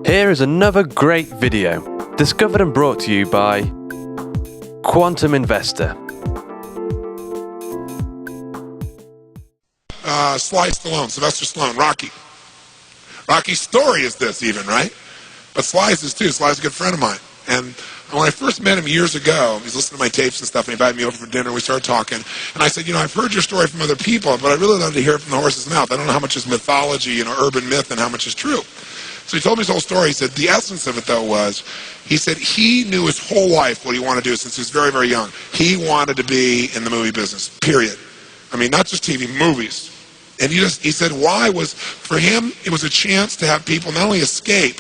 Here is another great video, discovered and brought to you by Quantum Investor. Sly Stallone, Sylvester Stallone, Rocky. Rocky's story is this even, right? But Sly's is too. Sly's a good friend of mine. And when I first met him years ago, he was listening to my tapes and stuff, and he invited me over for dinner, we started talking. And I said, I've heard your story from other people, but I really love to hear it from the horse's mouth. I don't know how much is mythology, urban myth, and how much is true. So he told me his whole story. He said the essence of it, though, was, he said he knew his whole life what he wanted to do since he was very, very young. He wanted to be in the movie business, period. I mean, not just TV, movies. And he said why was, for him, it was a chance to have people not only escape,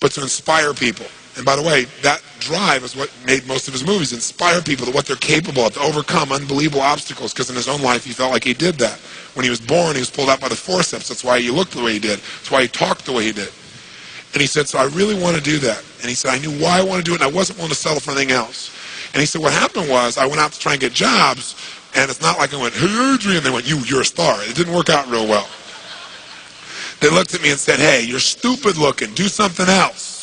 but to inspire people. And by the way, that drive is what made most of his movies, inspire people to what they're capable of, to overcome unbelievable obstacles, because in his own life he felt like he did that. When he was born, he was pulled out by the forceps. That's why he looked the way he did. That's why he talked the way he did. And he said, so I really want to do that. And he said, I knew why I wanted to do it, and I wasn't willing to settle for anything else. And he said, what happened was, I went out to try and get jobs, and it's not like I went, hey, Adrian, they went, you're a star. It didn't work out real well. They looked at me and said, hey, you're stupid looking. Do something else.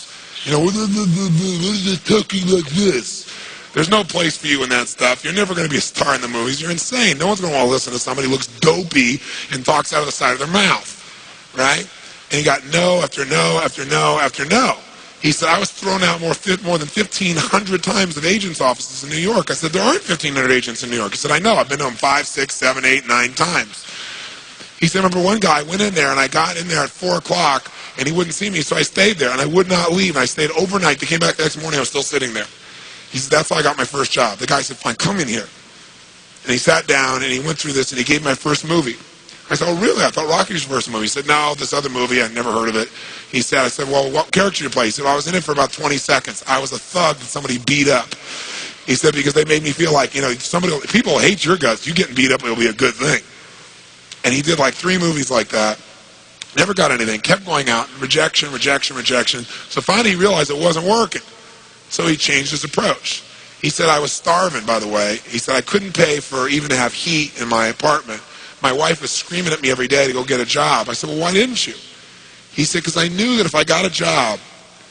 What is it talking like this? There's no place for you in that stuff. You're never going to be a star in the movies. You're insane. No one's going to want to listen to somebody who looks dopey and talks out of the side of their mouth, right? And he got no after no after no after no. He said, I was thrown out more than 1,500 times of agents' offices in New York. I said, there aren't 1,500 agents in New York. He said, I know. I've been to them 5, 6, 7, 8, 9 times. He said, I remember one guy went in there, and I got in there at 4 o'clock, and he wouldn't see me, so I stayed there, and I would not leave. And I stayed overnight. They came back the next morning. I was still sitting there. He said, that's how I got my first job. The guy said, fine, come in here. And he sat down, and he went through this, and he gave me my first movie. I said, oh, really? I thought Rocky's first movie. He said, no, this other movie, I'd never heard of it. I said, well, what character did you play? He said, well, I was in it for about 20 seconds. I was a thug that somebody beat up. He said, because they made me feel like, people hate your guts. You getting beat up, it'll be a good thing. And he did like 3 movies like that. Never got anything. Kept going out. Rejection, rejection, rejection. So finally he realized it wasn't working. So he changed his approach. He said, I was starving, by the way. He said, I couldn't pay for even to have heat in my apartment. My wife was screaming at me every day to go get a job. I said, well, why didn't you? He said, because I knew that if I got a job,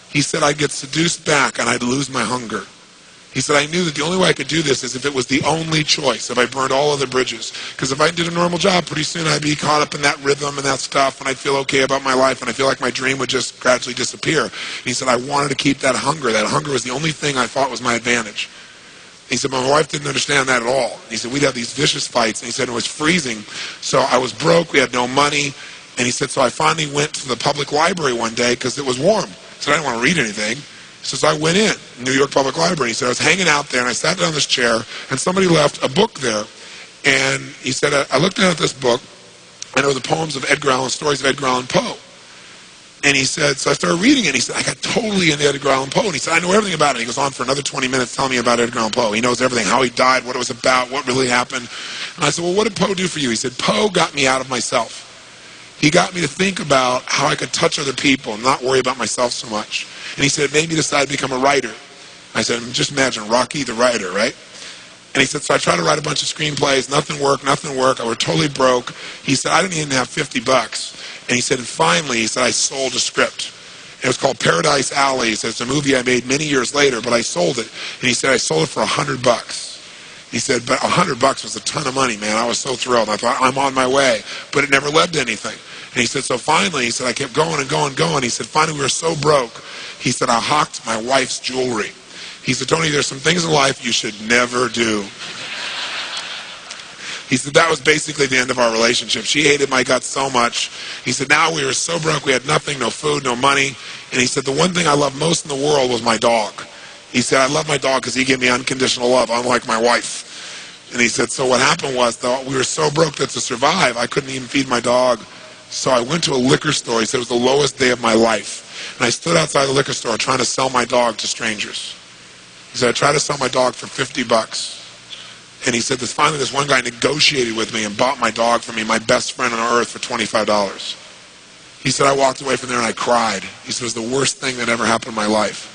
he said, I'd get seduced back and I'd lose my hunger. He said, I knew that the only way I could do this is if it was the only choice, if I burned all other bridges. Because if I did a normal job, pretty soon I'd be caught up in that rhythm and that stuff, and I'd feel okay about my life, and I feel like my dream would just gradually disappear. And he said, I wanted to keep that hunger. That hunger was the only thing I thought was my advantage. He said, my wife didn't understand that at all. He said, we'd have these vicious fights. And he said, it was freezing. So I was broke. We had no money. And he said, so I finally went to the public library one day because it was warm. He said, I didn't want to read anything. He says, I went in, New York Public Library. He said, I was hanging out there, and I sat down in this chair, and somebody left a book there. And he said, I looked down at this book, and it was the poems of Edgar Allan, stories of Edgar Allan Poe. And he said, so I started reading it, and he said, I got totally into Edgar Allan Poe. And he said, I know everything about it. He goes on for another 20 minutes telling me about Edgar Allan Poe. He knows everything, how he died, what it was about, what really happened. And I said, well, what did Poe do for you? He said, Poe got me out of myself. He got me to think about how I could touch other people and not worry about myself so much. And he said, it made me decide to become a writer. I said, just imagine, Rocky the writer, right? And he said, so I tried to write a bunch of screenplays. Nothing worked. I was totally broke. He said, I didn't even have $50. And he said, and finally, he said, I sold a script. It was called Paradise Alley. He said, it's a movie I made many years later, but I sold it. And he said, I sold it for $100. He said, but $100 was a ton of money, man. I was so thrilled. I thought, I'm on my way. But it never led to anything. And he said, so finally, he said, I kept going and going and going. He said, finally, we were so broke. He said, I hawked my wife's jewelry. He said, Tony, there's some things in life you should never do. He said, that was basically the end of our relationship. She hated my guts so much. He said, now we were so broke, we had nothing, no food, no money. And he said, the one thing I loved most in the world was my dog. He said, I love my dog because he gave me unconditional love, unlike my wife. And he said, so what happened was, though, we were so broke that to survive, I couldn't even feed my dog. So I went to a liquor store. He said, it was the lowest day of my life. And I stood outside the liquor store trying to sell my dog to strangers. He said, I tried to sell my dog for $50. And he said, finally this one guy negotiated with me and bought my dog for me, my best friend on earth, for $25. He said, I walked away from there and I cried. He said, it was the worst thing that ever happened in my life.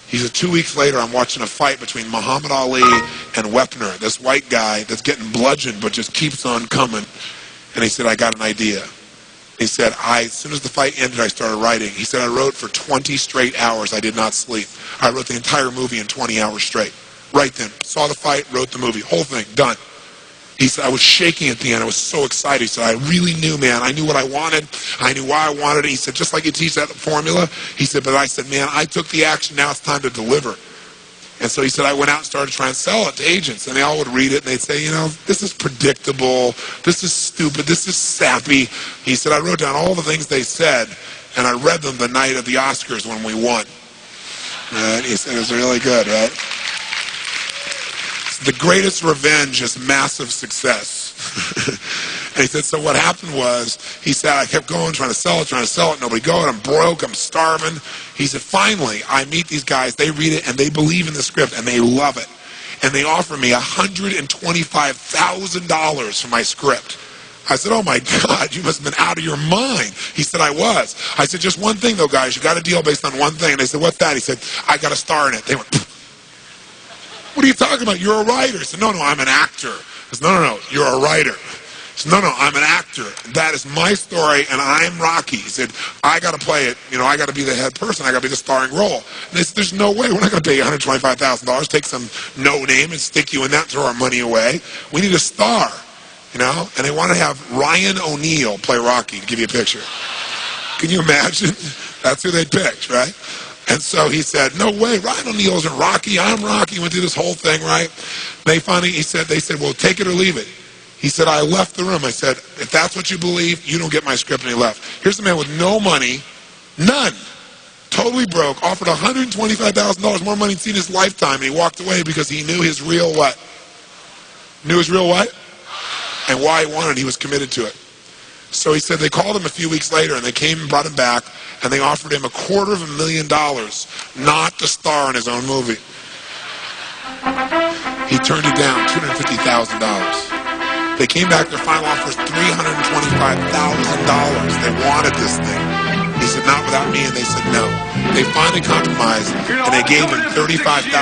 He said, 2 weeks later, I'm watching a fight between Muhammad Ali and Wepner, this white guy that's getting bludgeoned but just keeps on coming. And he said, I got an idea. He said, as soon as the fight ended, I started writing. He said, I wrote for 20 straight hours. I did not sleep. I wrote the entire movie in 20 hours straight. Right then. Saw the fight, wrote the movie. Whole thing, done. He said, I was shaking at the end. I was so excited. He said, I really knew, man. I knew what I wanted. I knew why I wanted it. He said, just like you teach that formula. He said, but I said, man, I took the action. Now it's time to deliver. And so he said, I went out and started trying to sell it to agents. And they all would read it, and they'd say, you know, this is predictable. This is stupid. This is sappy. He said, I wrote down all the things they said, and I read them the night of the Oscars when we won. And he said, it was really good, right? The greatest revenge is massive success. And he said, so what happened was, he said, I kept going, trying to sell it, nobody going, I'm broke, I'm starving. He said, finally, I meet these guys, they read it, and they believe in the script, and they love it. And they offer me $125,000 for my script. I said, oh my God, you must have been out of your mind. He said, I was. I said, just one thing though, guys, you got a deal based on one thing. And they said, what's that? He said, I got a star in it. They went, pfft. What are you talking about? You're a writer. I said, no, I'm an actor. I said, no, you're a writer. I said, no, I'm an actor. That is my story, and I'm Rocky. He said, I got to play it. You know, I got to be the head person. I got to be the starring role. And they said, there's no way. We're not going to pay you $125,000, take some no name and stick you in that and throw our money away. We need a star, you know? And they want to have Ryan O'Neal play Rocky, to give you a picture. Can you imagine? That's who they picked, right? And so he said, no way, Ryan O'Neal isn't Rocky, I'm Rocky. Went through this whole thing, right? They finally, they said, well, take it or leave it. He said, I left the room. I said, if that's what you believe, you don't get my script, and he left. Here's the man with no money, none, totally broke, offered $125,000, more money he'd seen in his lifetime, and he walked away because he knew his real what? Knew his real what? And why he wanted it, he was committed to it. So he said they called him a few weeks later, and they came and brought him back, and they offered him $250,000 not to star in his own movie. He turned it down, $250,000. They came back, their final offer was $325,000. They wanted this thing. He said, not without me, and they said no. They finally compromised, and they gave him $35,000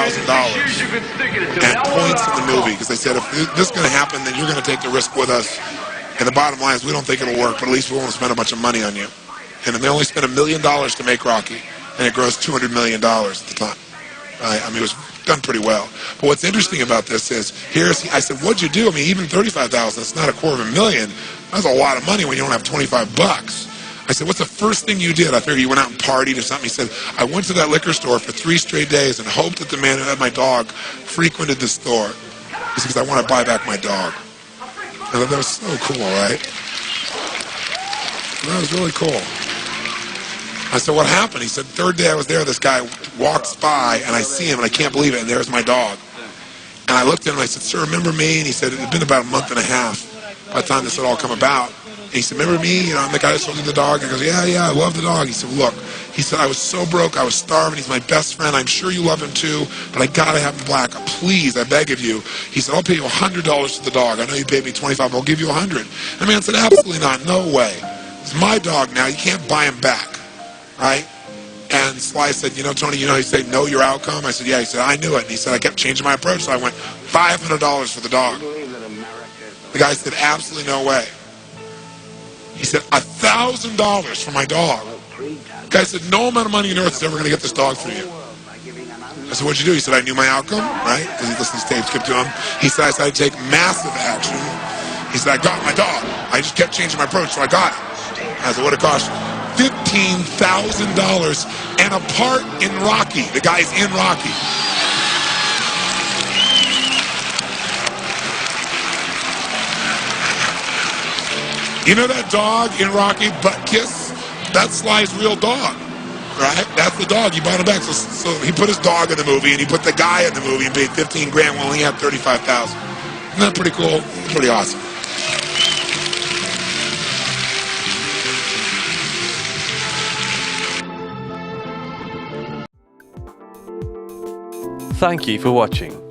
and points in the movie, because they said, if this is going to happen, then you're going to take the risk with us. And the bottom line is, we don't think it'll work, but at least we won't spend a bunch of money on you. And then they only spent $1 million to make Rocky, and it grossed $200 million at the time. I mean, it was done pretty well. But what's interesting about this is, I said, what'd you do? I mean, even $35,000, it's not $250,000. That's a lot of money when you don't have $25. I said, what's the first thing you did? I figured you went out and partied or something. He said, I went to that liquor store for 3 straight days and hoped that the man who had my dog frequented the store. He said, because I want to buy back my dog. I thought that was so cool, right? That was really cool. I said, what happened? He said, third day I was there, this guy walks by, and I see him, and I can't believe it, and there's my dog. And I looked at him, and I said, sir, remember me? And he said, it had been about a month and a half by the time this had all come about. And he said, remember me? You know, I'm the guy that sold you the dog. I goes, yeah, I love the dog. He said, look, he said, I was so broke, I was starving. He's my best friend. I'm sure you love him too, but I got to have him black. Please, I beg of you. He said, I'll pay you $100 for the dog. I know you paid me $25, but I'll give you $100. And the man said, absolutely not, no way. It's my dog now. You can't buy him back, right? And Sly said, you know, Tony, you know, he said, know your outcome? I said, yeah. He said, I knew it. And he said, I kept changing my approach, so I went $500 for the dog. The guy said, absolutely no way. He said, $1,000 for my dog. The guy said, no amount of money on earth is ever going to get this dog for you. I said, what'd you do? He said, I knew my outcome, right? Because he listened to tapes, kept to him. He said, I decided to take massive action. He said, I got my dog. I just kept changing my approach, so I got it. I said, what'd it cost you? $15,000 and a part in Rocky. The guy's in Rocky. You know that dog in Rocky, Butt Kiss? That's Sly's real dog, right? That's the dog. He bought him back. So he put his dog in the movie, and he put the guy in the movie and paid $15,000 when he only had $35,000. Isn't that pretty cool? Pretty awesome. Thank you for watching.